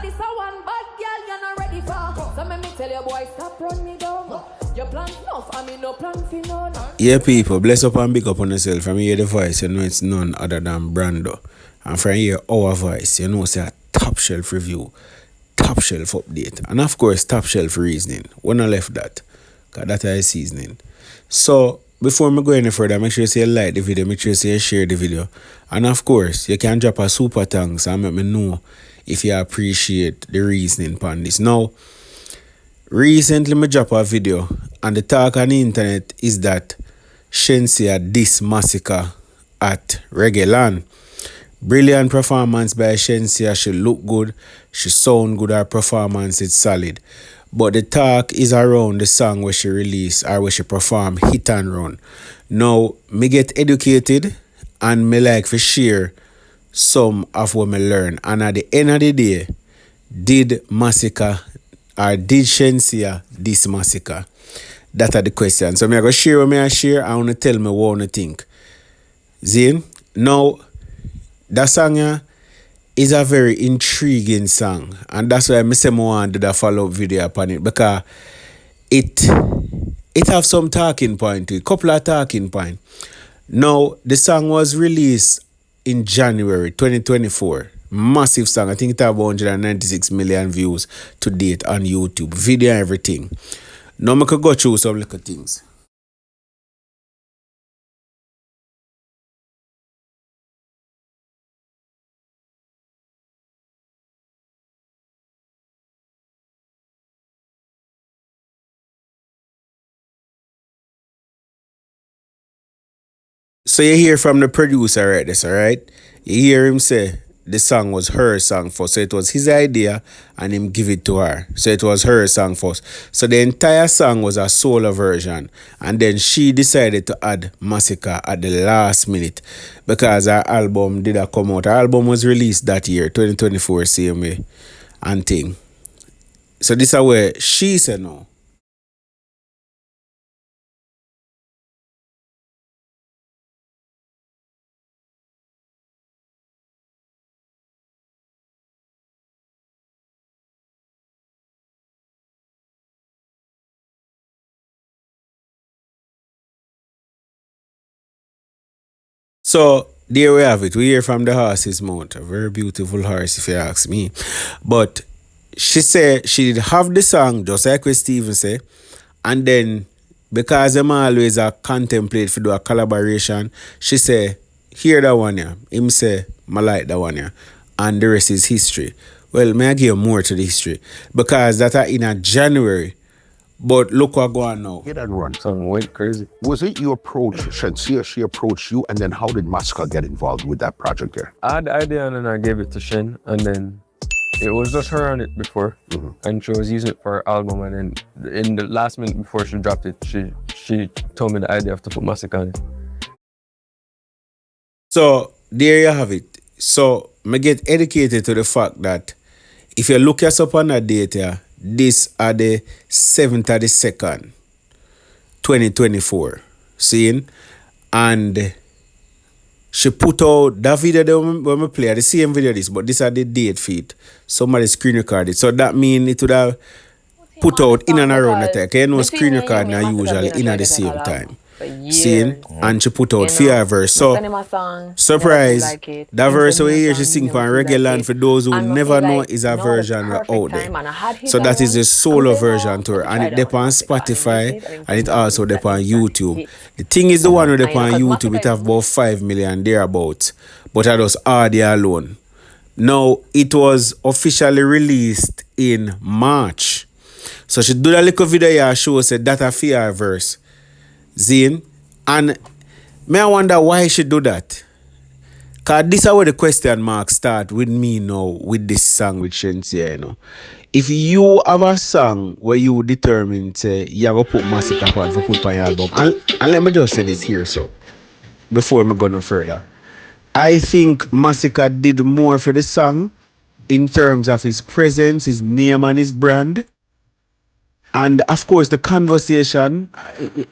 this a one bad girl you're not ready for. So let me tell you, boy, stop run me down. Your plan enough, I mean no plan for none. Yeah, people, bless up and big up on yourself. From hear the voice, you know it's none other than Brando. And from hear our voice, you know it's a top shelf review, top shelf update, and of course top shelf reasoning. When I left that, cause that is seasoning. So before me go any further, make sure you like the video, make sure you share the video, and of course you can drop a super thanks and let me know if you appreciate the reasoning upon this. Now, recently me drop a video and the talk on the internet is that Shenseea diss Masicka at Reggae Land. Brilliant performance by Shenseea. She look good, she sound good, her performance is solid. But the talk is around the song where she release or where she perform Hit and Run. Now, me get educated and me like to share some of what me learn. And at the end of the day, did Masicka or did Shenseea diss Masicka? That are the question. So me I go share what me I share. I want to tell me what I want to think. Zin? Now, that song is a very intriguing song. And that's why I say I want to do a follow-up video upon it. Because it have some talking point to it. Couple of talking point. Now, the song was released in January 2024. Massive song. I think it have 196 million views to date on YouTube. Video and everything. Now I could go through some little things. So you hear from the producer right this, alright? You hear him say the song was her song first. So it was his idea and him give it to her. So it was her song first. So the entire song was a solo version. And then she decided to add Masicka at the last minute because her album did come out. Her album was released that year, 2024, same way and thing. So this is where she said no. So there we have it. We hear from the horse's mouth. A very beautiful horse, if you ask me. But she said she did have the song, just like what Steven say. And then, because them always contemplate for do a collaboration, she say, hear that one here. Him say, I like that one here. And the rest is history. Well, may I give more to the history? Because that are in a January. But look what going on now. Hit and Run. Something went crazy. Was it you approached Shenseea, she approached you, and then how did Masicka get involved with that project there? I had the idea and then I gave it to Shen, and then it was just her on it before, and she was using it for her album, and then in the last minute before she dropped it, she told me the idea of to put Masicka on it. So there you have it. So I get educated to the fact that if you look us up on that data, this are the 7th of the 2nd, 2024. Seeing? And she put out that video when we play, the same video this, but this are the date feed. Somebody screen recorded. So that means it would have put out in and around the time. You know, screen recording are usually in at the same time. Seeing? And she put out Fear verse. So, surprise, that verse we hear she sing on Reggae Land, for those who never know, is a version out there. So that is a solo version to her. And it depends on Spotify and it also depends on YouTube. The thing is the one who depends on YouTube, it have about 5 million thereabouts. But that was audio alone. Now, it was officially released in March. So she do a little video here, show said that a Fear verse. Zine, and may I wonder why she do that? Cause this is where the question mark start with me now with this song with Shenseea, you know. If you have a song where you determine say you have to put Masicka on for put on your album, and let me just say this here so before we go no further. I think Masicka did more for the song in terms of his presence, his name and his brand. And of course, the conversation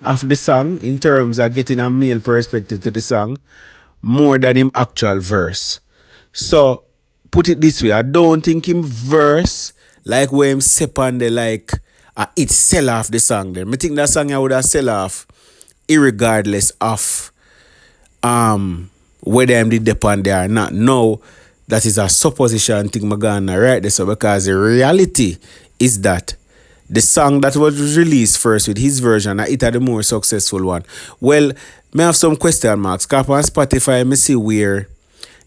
of the song in terms of getting a male perspective to the song more than him actual verse. So put it this way, I don't think him verse like where him step on the like it sell off the song then. I think that song I would have sell off irregardless of whether I'm did depend there or not. No, that is a supposition thing I'm gonna write this up because the reality is that the song that was released first with his version, it had the more successful one. Well, may have some question marks. Cause on Spotify, me see where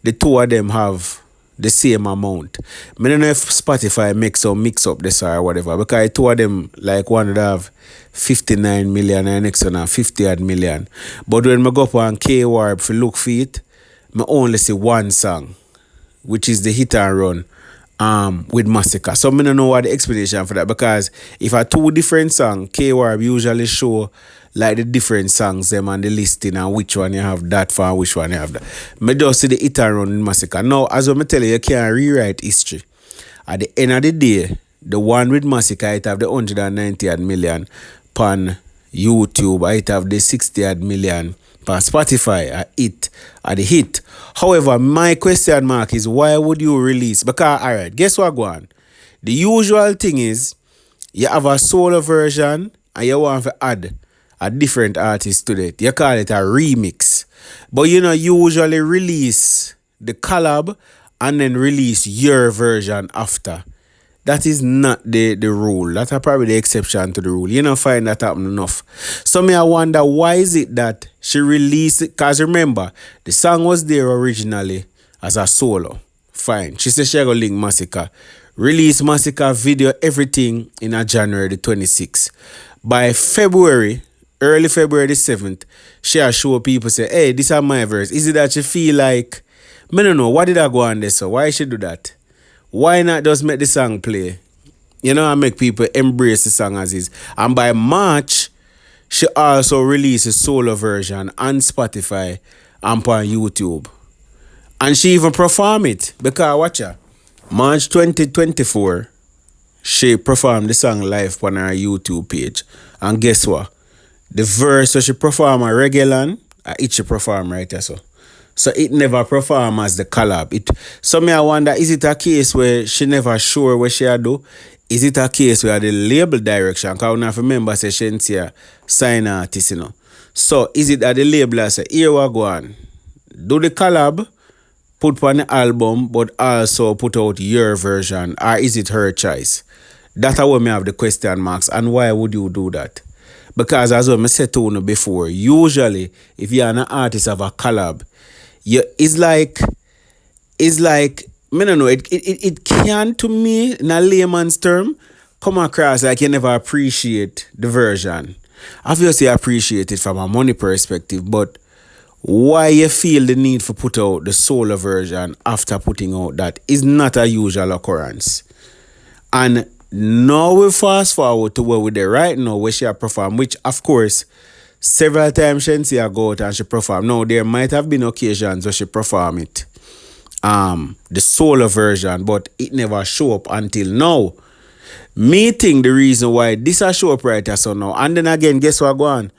the two of them have the same amount. I don't know if Spotify makes some mix up this or whatever, because two of them, like one would have 59 million and the next one have 50 odd million. But when I go up on K-Warp for look for it, I only see one song, which is the hit and run with Masicka. So I don't know what the explanation for that, because if I two different songs, K-Warp usually show like the different songs them on the listing and which one you have that for and which one you have that. I just see the hit and run in Masicka. Now, as I tell you can't rewrite history. At the end of the day, the one with Masicka, it have the 190 odd million on YouTube, it have the 60 odd million on Spotify, it at the hit. However, my question mark is why would you release? Because alright, guess what go on? The usual thing is you have a solo version and you want to add a different artist to it. You call it a remix. But you usually release the collab and then release your version after. That is not the rule. That's probably the exception to the rule. You don't find that happen enough. So me I wonder why is it that she released it? Because remember, the song was there originally as a solo. Fine. She said she going to link Masicka. Release Masicka video, everything in a January the 26th. By early February the 7th, she show people say, hey, this is my verse. Is it that you feel like, I don't know, what did I go on this? So why she do that? Why not just make the song play? And make people embrace the song as is. And by March, she also released a solo version on Spotify and on YouTube. And she even performed it. Because watch her. March 2024, she performed the song live on her YouTube page. And guess what? The verse that she performed a regular, it she perform right there so. So it never perform as the collab. So me I wonder, is it a case where she never sure what she do? Is it a case where the label direction? Because I remember say Shenseea sign artist, So is it that the label say, here we go on. Do the collab, put on the album, but also put out your version, or is it her choice? That's how me have the question marks. And why would you do that? Because as I said to you before, usually if you're an artist of a collab, it's like I don't know, it can to me in a layman's term come across like you never appreciate the version. Obviously I appreciate it from a money perspective, but why you feel the need for put out the solo version after putting out that is not a usual occurrence. And now we fast forward to where we're there right now, where she perform, which of course several times Shenseea go out and she perform. Now there might have been occasions where she perform it, the solo version, but it never show up until now. Me think the reason why this a show up right so now, and then again, guess what go on?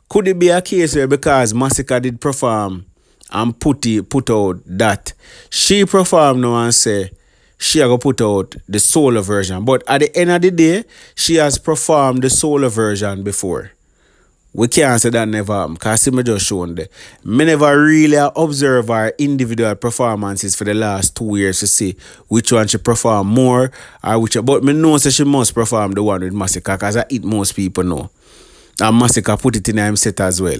Could it be a case where because Masicka did perform and put out that she perform now and say she going to put out the solo version, but at the end of the day, she has performed the solo version before. We can't say that never happened because me just shown there. Me never really observe her individual performances for the last 2 years to see which one she perform more or which. But me know that she must perform the one with Masicka because it most people know. And Masicka put it in her set as well.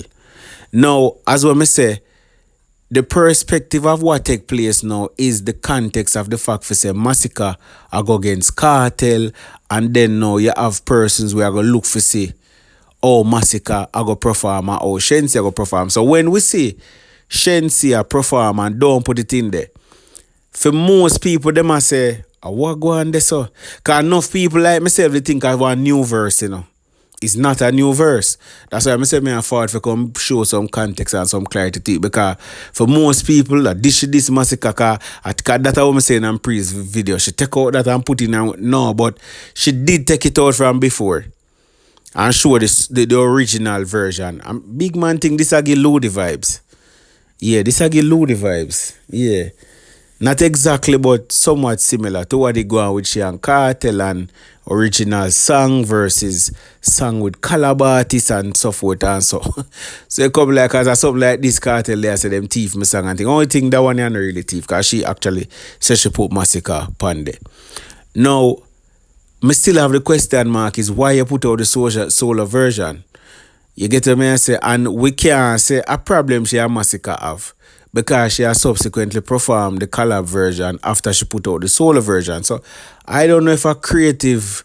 Now, as what me say, the perspective of what take place now is the context of the fact for say Masicka I go against cartel, and then now you have persons where I go look for say Masicka I go perform or Shenseea go perform. So when we see Shenseea perform and don't put it in there, for most people them must say, what go on there so? Because enough people like myself they think I want a new verse, It's not a new verse. That's why I say I thought to come show some context and some clarity to it. Because for most people, this Masicka, that's what I'm saying in previous video. She take out that and put in no, but she did take it out from before and show the original version. And big man think this a give Ludi vibes. Yeah, this a give Ludi vibes. Yeah. Not exactly, but somewhat similar to what they go on with Sean Cartel and original song versus song with collab artists and so forth and so. So it come like as a something like this Cartel there, say them thief my song and thing. Only thing that one you not really thief, because she actually said she put Masicka upon there. Now, me still have the question mark is why you put out the solo version. You get what I say? And we can't say a problem she and Masicka have, because she has subsequently performed the collab version after she put out the solo version. So I don't know if a creative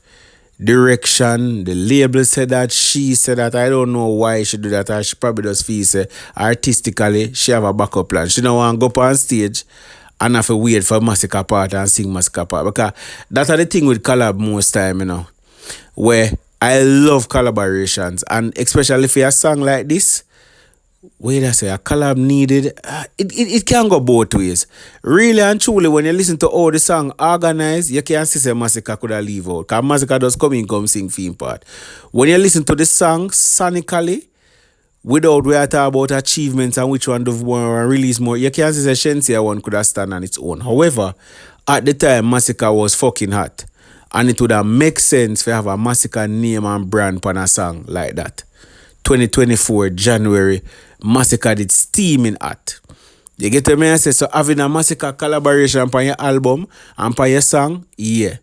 direction, the label said that, she said that, I don't know why she do that, or she probably just feel say artistically she have a backup plan. She don't want to go up on stage and have to wait for Masicka part and sing Masicka part, because that's the thing with collab most time, you know, where I love collaborations, and especially for a song like this, wait I say a collab needed, it can go both ways. Really and truly, when you listen to all the song organized, you can't see Masicka could have leave out, because Masicka does come sing theme part. When you listen to the song sonically, without we are talking about achievements and which one do more and release more, you can't see the Shenseea one could have stand on its own. However, at the time Masicka was fucking hot, and it would have make sense to have a Masicka name and brand on a song like that. 2024 January, Masicka did steaming hot. You get what I say? So having a Masicka collaboration on your album and on your song, yeah.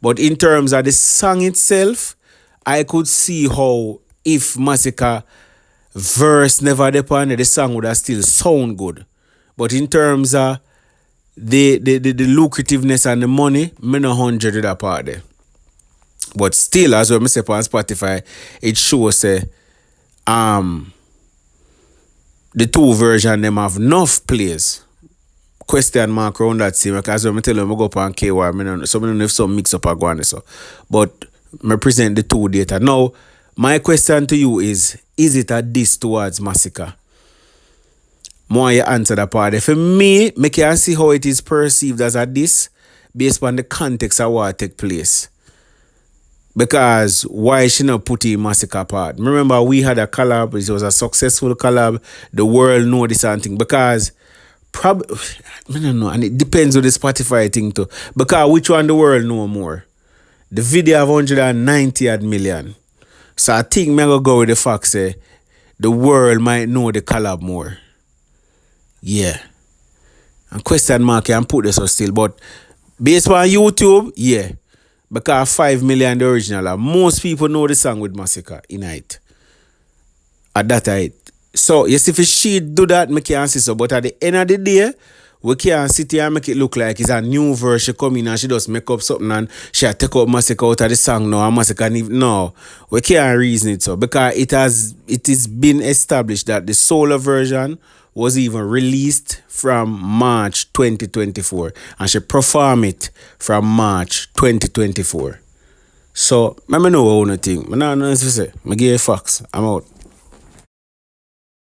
But in terms of the song itself, I could see how if Masicka verse never depended, the song would have still sound good. But in terms of the lucrativeness and the money, me no 100 with that part there. But still, as well, I say on Spotify, it shows the two version them have enough plays. Question mark around that same, because when I tell them I go up on KY, so I don't know if some mix up or go on so. But I present the two data. Now, my question to you is it a diss towards Masicka? More you answer that part. For me, I can see how it is perceived as a diss based on the context of what take place. Because why she not put in Masicka part? Remember, we had a collab, it was a successful collab, the world know this and thing. Because probably, I don't know, and it depends on the Spotify thing too. Because which one the world know more? The video have 190 million. So I think I'm going to go with the fact say the world might know the collab more. Yeah. And question mark can put this on still, but based on YouTube, yeah. Because 5 million the original, and most people know the song with Masicka in it. At that height. So you see if she do that, I can't see so. But at the end of the day, we can't sit here and make it look like it's a new version coming and she just make up something and she take out Masicka out of the song now and Masicka no. We can't reason it so, because it is been established that the solo version was even released from March 2024 and she performed it from March 2024. So, I know what I think. I don't know what to say. I give you facts. I'm out.